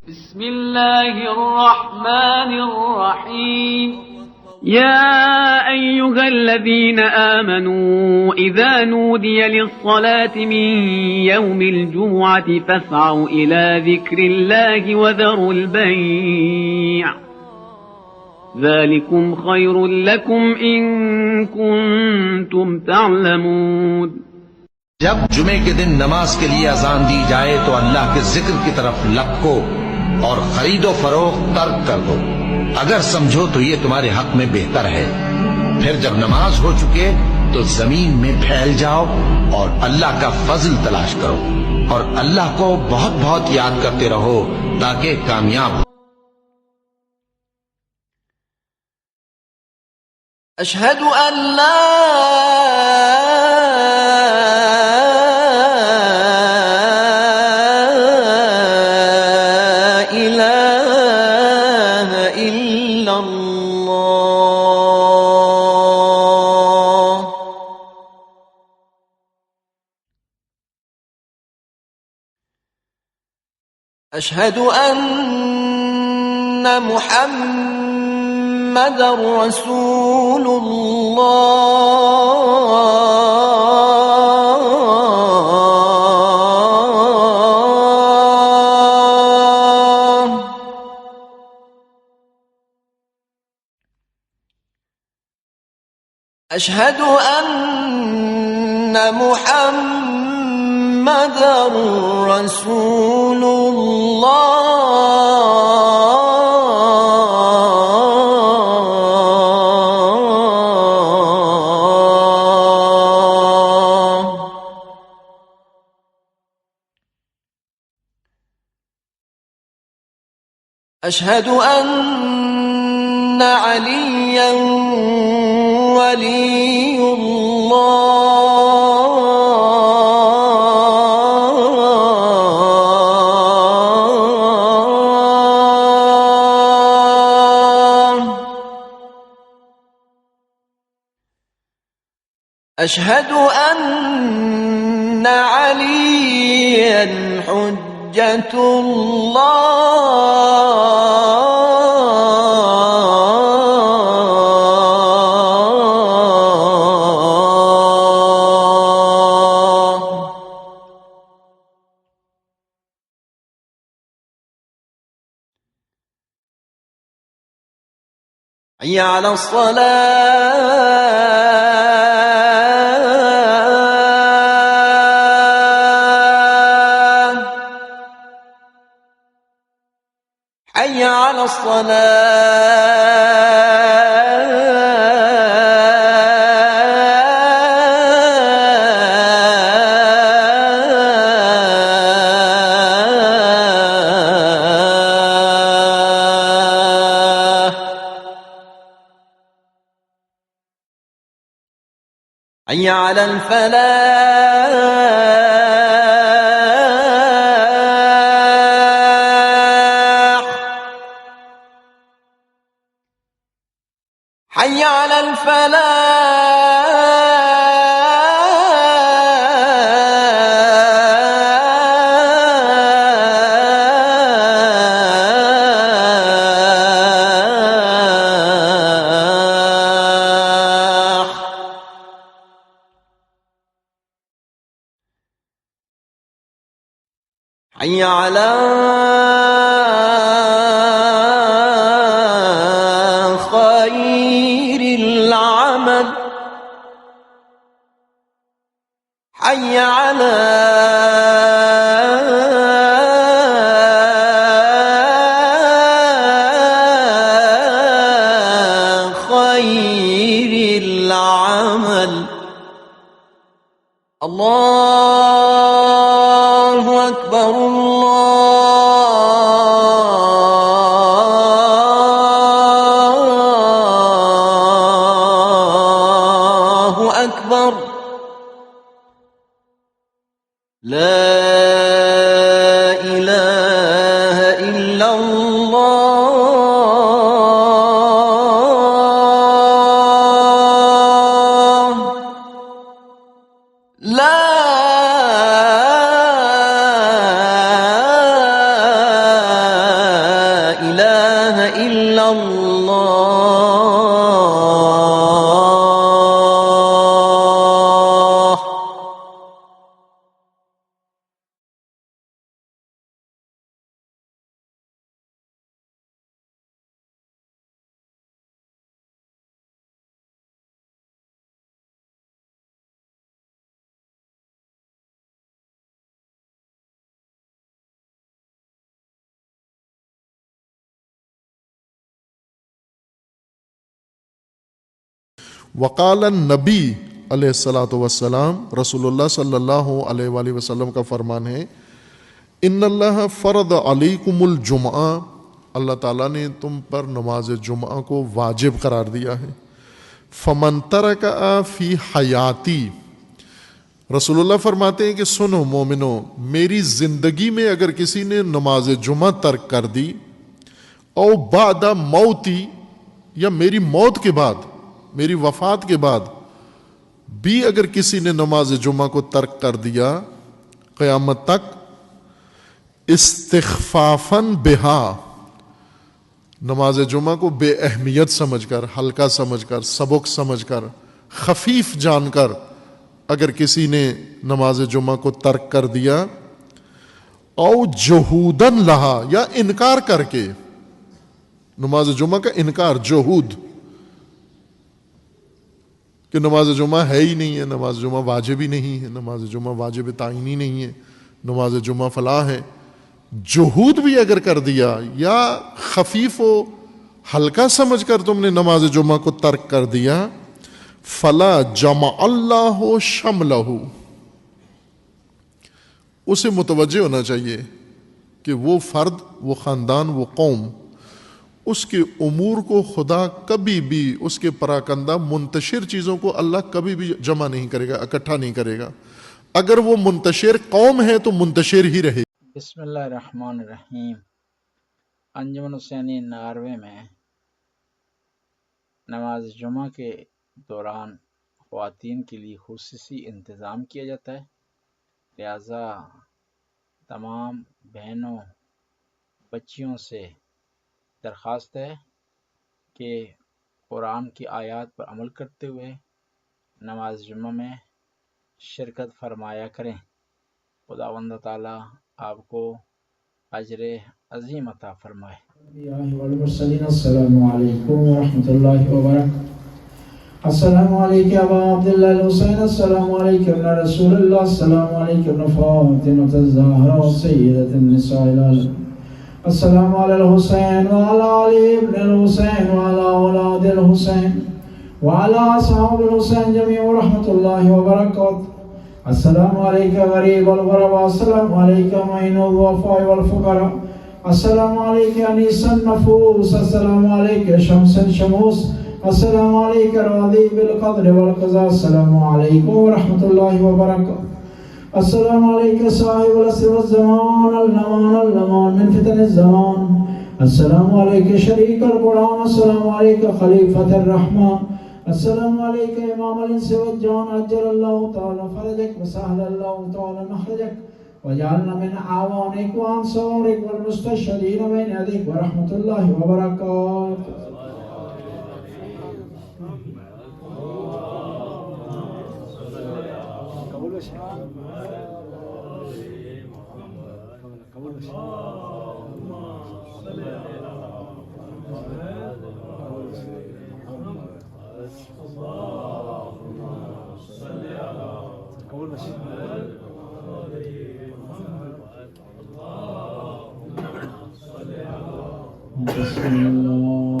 بسم الله الرحمن الرحيم. يا أيها الذين آمنوا إذا نودي للصلاة من يوم الجمعة فاسعوا إلى ذكر الله وذروا البيع ذلكم خير لكم إن كنتم تعلمون. जब जुमे के दिन नमाज के लिए अजान दी जाए तो अल्लाह के जिक्र की तरफ लपको और खरीदो फरोख्त तर्क कर दो, अगर समझो तो ये तुम्हारे हक में बेहतर है। फिर जब नमाज हो चुके तो जमीन में फैल जाओ और अल्लाह का फजल तलाश करो और अल्लाह को बहुत बहुत याद करते रहो ताकि कामयाब हो। अशहदु अन ला أشهد أن محمدًا رسول الله. أشهد أن محمدًا رسول الله. أشهد أن عليا ولي الله. أشهد أن عليا حجة الله. حي على الصلاة. حي على الصلاة. حي على الفلاح. حي على الفلاح. حي على خير العمل. حي على خير العمل. الله أكبر الله أكبر. لا إله إلا الله. لا الله وقال النبی علیہ الصلاۃ والسلام، رسول اللہ صلی اللہ علیہ وآلہ وسلم کا فرمان ہے، ان اللہ فرض علیکم الجمعہ، اللہ تعالیٰ نے تم پر نماز جمعہ کو واجب قرار دیا ہے، فمن ترکہ فی حیاتی، رسول اللہ فرماتے ہیں کہ سنو مومنو، میری زندگی میں اگر کسی نے نماز جمعہ ترک کر دی، او بعد موتی، یا میری موت کے بعد، میری وفات کے بعد بھی اگر کسی نے نماز جمعہ کو ترک کر دیا قیامت تک، استخفافاً بہا، نماز جمعہ کو بے اہمیت سمجھ کر، ہلکا سمجھ کر، سبک سمجھ کر، خفیف جان کر اگر کسی نے نماز جمعہ کو ترک کر دیا، او جہودن لہا، یا انکار کر کے، نماز جمعہ کا انکار، جہود، کہ نماز جمعہ ہے ہی نہیں ہے، نماز جمعہ واجب ہی نہیں ہے، نماز جمعہ واجب تعینی نہیں ہے، نماز جمعہ فلاں ہے، جہود بھی اگر کر دیا یا خفیف و ہلکا سمجھ کر تم نے نماز جمعہ کو ترک کر دیا، فلا جمع اللہ شملہ، اسے متوجہ ہونا چاہیے کہ وہ فرد، وہ خاندان، وہ قوم، اس کے امور کو خدا کبھی بھی، اس کے پراکندہ منتشر چیزوں کو اللہ کبھی بھی جمع نہیں کرے گا، اکٹھا نہیں کرے گا، اگر وہ منتشر قوم ہے تو منتشر ہی رہے۔ بسم اللہ الرحمن الرحیم۔ انجمن حسینی ناروے میں نماز جمعہ کے دوران خواتین کے لیے خصوصی انتظام کیا جاتا ہے، لہذا تمام بہنوں، بچیوں سے درخواست ہے کہ قرآن کی آیات پر عمل کرتے ہوئے نماز جمعہ میں شرکت فرمایا کریں۔ خداوند تعالیٰ آپ کو اجر عظیم عطا فرمائے۔ السلام علیکم ورحمۃ اللہ وبرکاتہ۔ السلام علیکم ابا عبداللہ الحسین، السلام علیکم ابن رسول اللہ، السلام علیکم ابن فاطمہ الزہرا سیدۃ النساء العالمین، السلام علی الحسین وعلی آل ابن الحسین وعلی اولاد الحسین وعلی اصحاب الحسین جميعا ورحمۃ اللہ وبرکاتہ۔ السلام علیکم غریب الغرباء، السلام علیکم معین الضعفاء والفقراء، السلام علیکم انیس النفوس، السلام علیکم شمس الشموس، السلام علیکم راضی بالقدر والقضاء، السلام علیکم ورحمۃ اللہ وبرکاتہ۔ السلام علیکم صاحب العصر والزمان، اللمان اللمان من فتن الزمان، السلام علیکم شریک القرآن، السلام علیکم خلیفۃ الرحمن، السلام علیکم امام الانس والجان، عجل اللہ تعالی فرجک وسهل اللہ تعالی مخرجک وجعلنا من اعوانک وانصارک والمستشهدین بین یدیک ورحمۃ اللہ وبرکاتہ۔ بسم اللہ